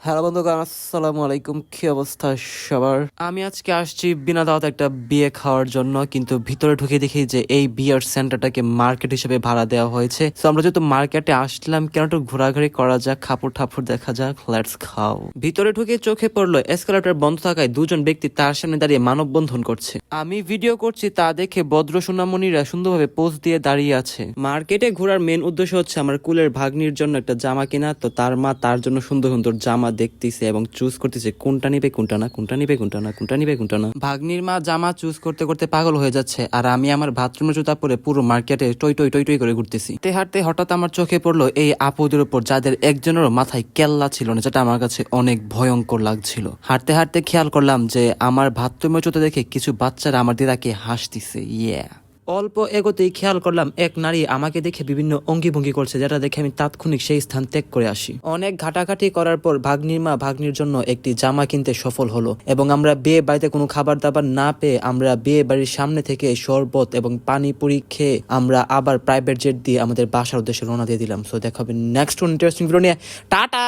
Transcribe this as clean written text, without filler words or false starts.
Hello বন্ধুগণ, আসসালামু আলাইকুম। কি অবস্থা সবার? আমি আজকে আসছি বিনা দাওয়াতে একটা বিয়ে খাওয়ার জন্য, কিন্তু ভিতরে ঢুকে দেখি যে এই বিয়ার সেন্টারটাকে মার্কেট হিসেবে ভাড়া দেওয়া হয়েছে। তো আমরা যেহেতু মার্কেটে আসলাম, কেন একটু ঘোরাঘুরি করা যাক, কাপড় ঠাপুর দেখা যাক, লেটস খাও। ভিতরে ঢুকে চোখে পড়লো এসকালেটর বন্ধ থাকায় দুজন ব্যক্তি তার সামনে দাঁড়িয়ে মানববন্ধন করছে। আমি ভিডিও করছি, তা দেখে ভদ্র সোনামণিরা সুন্দরভাবে পোজ দিয়ে দাঁড়িয়ে আছে। মার্কেটে ঘোরার মেন উদ্দেশ্য হচ্ছে আমার কুলের ভাগ্নির জন্য একটা জামা কেনা। তো তার মা তার জন্য সুন্দর সুন্দর জামা দেখতেছে এবং চুজ করতেছে কোনটা নিবে কোনটা না, কোনটা নিবে কোনটা না, কোনটা নিবে কোনটা না। ভাগ্নির মা জামা চুজ করতে করতে পাগল হয়ে যাচ্ছে, আর আমি আমার বাথরুমের জুতা পরে পুরো মার্কেটে টই টই টই টই করে ঘুরতেছি। হাঁটতে হাঁটতে হঠাৎ আমার চোখে পড়লো এই আপুদের উপর, যাদের একজনেরও মাথায় কেল্লা ছিল না, যেটা আমার কাছে অনেক ভয়ঙ্কর লাগছিল। হাঁটতে হাঁটতে খেয়াল করলাম যে আমার বাথরুমের জুতা দেখে কিছু বাচ্চারা আমার দিদাকে হাসতেছে। অল্প এগোতেই খেয়াল করলাম এক নারী আমাকে দেখে বিভিন্ন অঙ্গি ভঙ্গি করছে, যেটা দেখে আমি তাৎক্ষণিক সেই স্থান ত্যাগ করে আসি। অনেক ঘাটাঘাটি করার পর ভাগ্নির মা ভাগ্নির জন্য একটি জামা কিনতে সফল হলো, এবং আমরা বিয়ে বাড়িতে কোনো খাবার দাবার না পেয়ে আমরা বিয়ে বাড়ির সামনে থেকে শরবত এবং পানিপুরি খেয়ে আমরা আবার প্রাইভেট জেট দিয়ে আমাদের বাসার উদ্দেশ্যে রওনা দিয়ে দিলাম। সো দেখা হবে নেক্সট ইন্টারেস্টিং ভিডিও নিয়ে। টাটা।